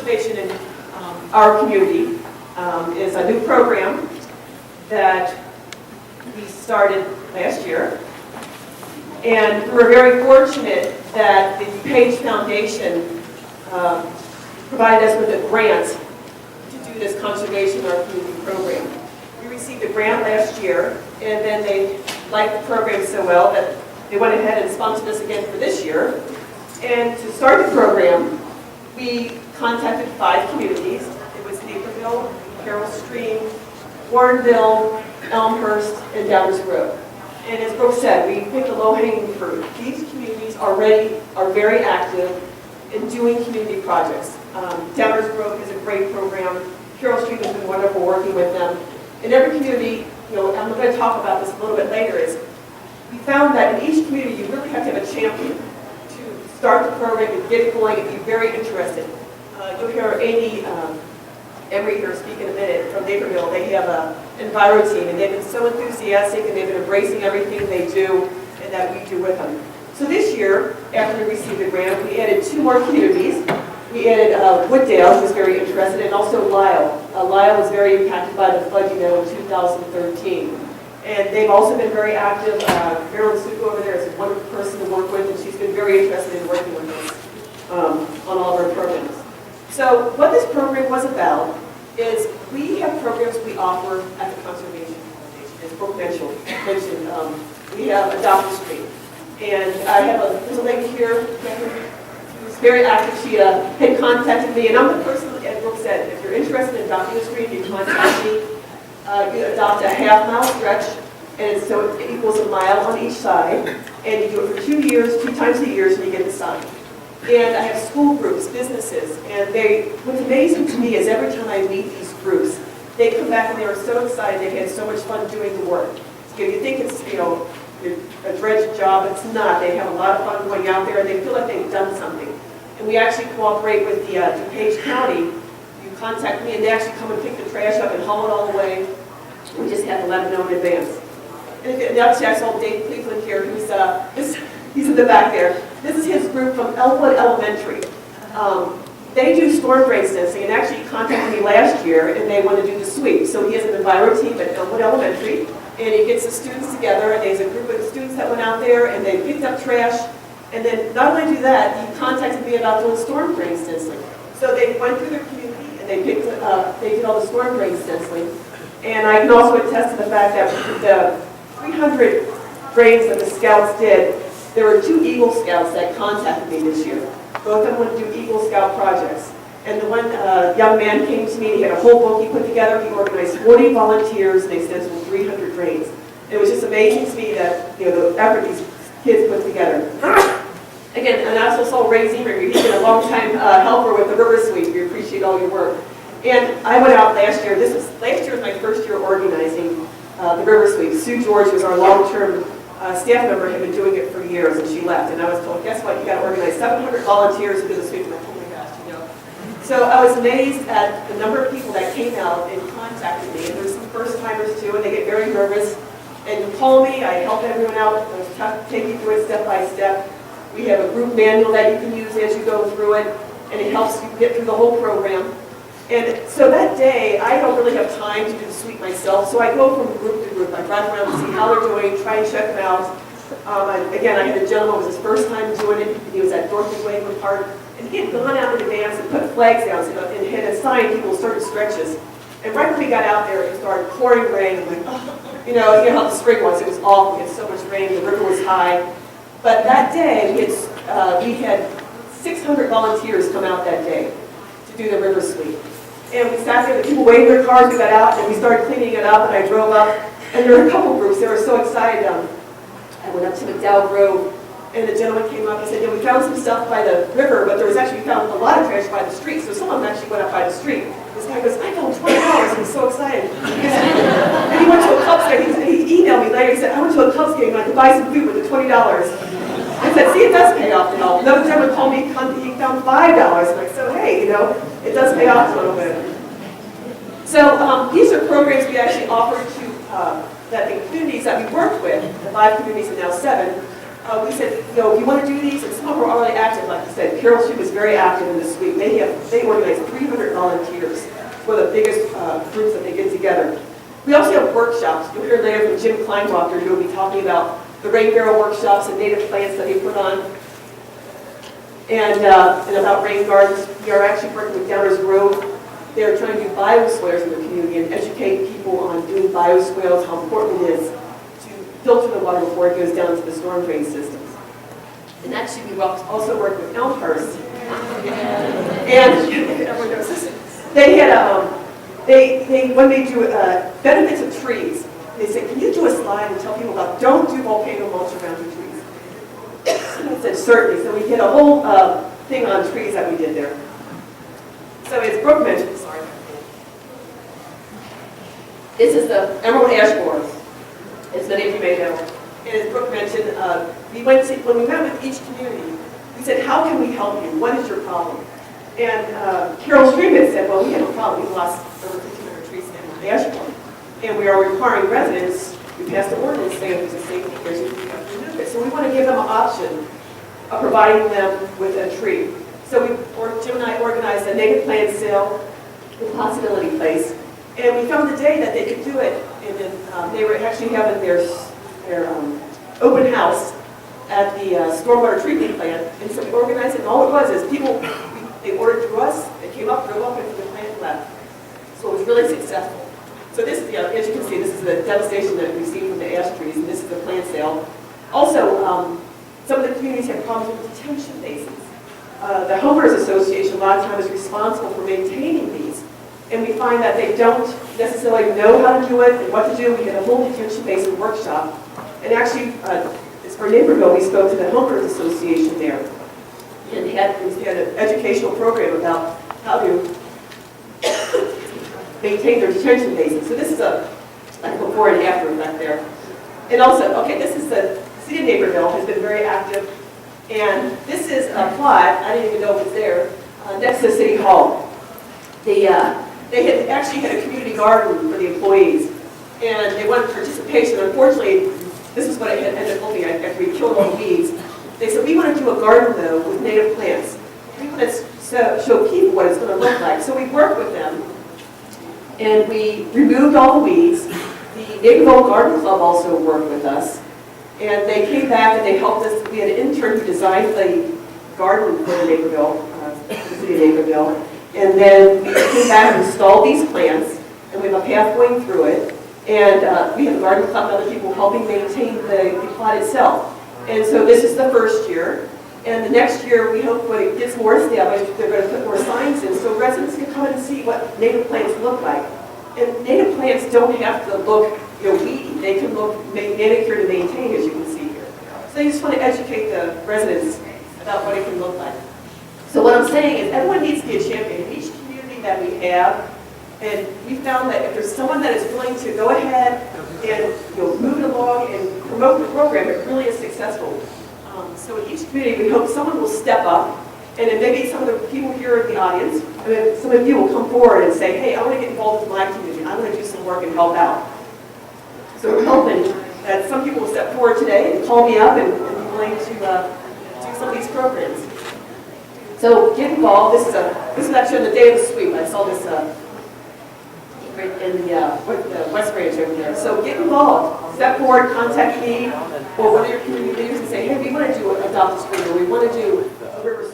conservation in our community is a new program that we started last year. And we're very fortunate that the DuPage Foundation provided us with a grant to do this conservation in our community program. We received a grant last year, and then they liked the program so well that they went ahead and sponsored us again for this year. And to start the program, we contacted 5 communities. It was Naperville, Carroll Stream, Warrenville, Elmhurst, and Downers Grove. And as Brooke said, we picked the low-hanging fruit. These communities already are very active in doing community projects. Downers Grove is a great program. Carroll Street has been wonderful working with them. In every community, I'm going to talk about this a little bit later, is we found that in each community you really have to have a champion to start the program and get it going and be very interested. You'll hear Amy Emery here speak in a minute from Naperville. They have an Enviro team, and they've been so enthusiastic, and they've been embracing everything they do and that we do with them. So this year, after we received the grant, we added 2 more communities. We added Wooddale, who was very interested, and also Lisle. Lisle was very impacted by the flood, in 2013. And they've also been very active. Marilyn Suko over there is a wonderful person to work with, and she's been very interested in working with us on all of our programs. So what this program was about is we have programs we offer at the Conservation Foundation. As Brooke mentioned, we have Adopt a Stream. And there's a lady here who's very active. She had contacted me, and I'm the person, as Brooke said, if you're interested in adopting a stream, you contact me. You adopt a half-mile stretch, and so it equals a mile on each side. And you do it for 2 years, 2 times a year, so you get the sign. And I have school groups, businesses, and what's amazing to me is every time I meet these groups, they come back and they are so excited, they had so much fun doing the work. So you think it's, a dredge job, it's not. They have a lot of fun going out there, and they feel like they've done something. And we actually cooperate with the DuPage County. You contact me, and they actually come and pick the trash up and haul it all away. We just have to let them know in advance. And actually, I saw Dave Cleveland here, he's in the back there. This is his group from Elwood Elementary. They do storm drain sensing, and actually contacted me last year, and they want to do the sweep. So he has an Enviro team at Elwood Elementary, and he gets the students together, and there's a group of students that went out there, and they picked up trash. And then not only do that, he contacted me about doing storm drain stenciling. So they went through their community, and they did all the storm drain stenciling. And I can also attest to the fact that the 300 drains that the Scouts did, there were 2 Eagle Scouts that contacted me this year. Both of them want to do Eagle Scout projects. And the one young man came to me, and he had a whole book he put together. He organized 40 volunteers, and they stenciled 300 drains. And it was just amazing to me that, the effort these kids put together. Again, and I also saw Ray Zemer. He's been a long-time helper with the River Sweep. We appreciate all your work. And I went out last year. Last year was my first year organizing the River Sweep. Sue George was our long-term staff member, had been doing it for years, and she left. And I was told, guess what? You got to organize 700 volunteers to do the sweep. And I thought, oh my gosh, So I was amazed at the number of people that came out and contacted me. And there's some first-timers too, and they get very nervous. And you call me, I help everyone out. I take you through it step by step. We have a group manual that you can use as you go through it, and it helps you get through the whole program. And so that day, I don't really have time to do the sweep myself, so I go from group to group. I drive around to see how they're doing, try and check them out. Again, I had a gentleman, it was his first time doing it. He was at Dorothy Wakeman Park, and he had gone out in advance and put flags down and had assigned people certain stretches. And right when we got out there, it started pouring rain. I'm like, oh, you know how the spring was. It was awful. We had so much rain. The river was high. But that day, we had 600 volunteers come out that day to do the river sweep. And we sat there, the people waved their cars, we got out, and we started cleaning it up, and I drove up. And there were a couple groups, they were so excited. I went up to McDowell Grove, and the gentleman came up and said, we found some stuff by the river, but we found a lot of trash by the street, so some of them actually went up by the street. This guy goes, I found $20, and he's so excited. And he went to a Cubs game, he emailed me later, he said, I went to a Cubs game, and I could buy some food with the $20. I said, see, it does pay off, Another gentleman called me, he found $5. And I said, hey, it does pay off a little bit. So these are programs we actually offer to that the communities that we work with, the 5 communities and now 7, we said, you know, if you want to do these, and some of them are already active, like you said. Carroll Street was very active in this week. They organized 300 volunteers. It's one of the biggest groups that they get together. We also have workshops. You'll hear later from Jim Kleinwachter, who will be talking about the rain barrel workshops and native plants that he put on, and about rain gardens. We are actually working with Downers Grove. They're trying to do bioswales in the community and educate people on doing bioswales, how important it is to filter the water before it goes down to the storm drain systems. And actually, we also work with Elmhurst. And everyone knows this. They had when they do benefits of trees, they said, can you do a slide and tell people about don't do volcano mulch around your trees? And I said, certainly. So we did a whole thing on trees that we did there. So as Brooke mentioned, sorry. This is the emerald ash borer, as many of you may know. And as Brooke mentioned, when we met with each community, we said, how can we help you? What is your problem? And Carroll Street had said, well, we have a problem. We lost over 1,500 trees in emerald ash borer. And we are requiring residents, we passed an ordinance saying if there's a safety issue, we have to remove it. So we want to give them an option of providing them with a tree. So Jim and I organized a native plant sale in Possibility Place. And we found the day that they could do it. And then they were actually having their open house at the stormwater treatment plant. And so we organized it. And all it was is people, they ordered through us, they came up, drove up into the plant and left. So it was really successful. So this is, as you can see, this is the devastation that we've seen from the ash trees. And this is the plant sale. Also, some of the communities have problems with detention basins. The Homeowners Association a lot of times is responsible for maintaining these. And we find that they don't necessarily know how to do it and what to do. We had a whole detention basin workshop. And actually, as for Naperville, we spoke to the Homeowners Association there. And we had an educational program about how to maintain their detention basins. So this is like a before and after effect there. And also, okay, this is the city of Naperville has been very active. And this is a plot, I didn't even know it was there, next to City Hall. They had actually had a community garden for the employees, and they wanted participation. Unfortunately, this is what it had ended up looking like after we killed all the weeds. They said, we want to do a garden, though, with native plants. We want to show people what it's going to look like. So we worked with them, and we removed all the weeds. The Naperville Garden Club also worked with us. And they came back and they helped us. We had an intern who designed the garden for Naperville, the city of Naperville. And then we came back and installed these plants, and we have a path going through it. And we have a garden club and other people helping maintain the plot itself. And so this is the first year. And the next year, we hope when it gets more established, they're going to put more signs in so residents can come and see what native plants look like. And native plants don't have to look weedy. They can look manicured and maintained, as you can see here. So you just want to educate the residents about what it can look like. So what I'm saying is everyone needs to be a champion in each community that we have. And we found that if there's someone that is willing to go ahead and move it along and promote the program, it really is successful. So in each community, we hope someone will step up. And then maybe some of the people here in the audience, some of you will come forward and say, hey, I want to get involved with my community. I want to do some work and help out. So we're hoping that some people will step forward today and call me up and be willing to do some of these programs. So get involved. This is actually on the day of the sweep. I saw this in the West Branch over there. So get involved. Step forward, contact me or one of your community leaders and say, hey, we want to adopt a street, or we want to do a river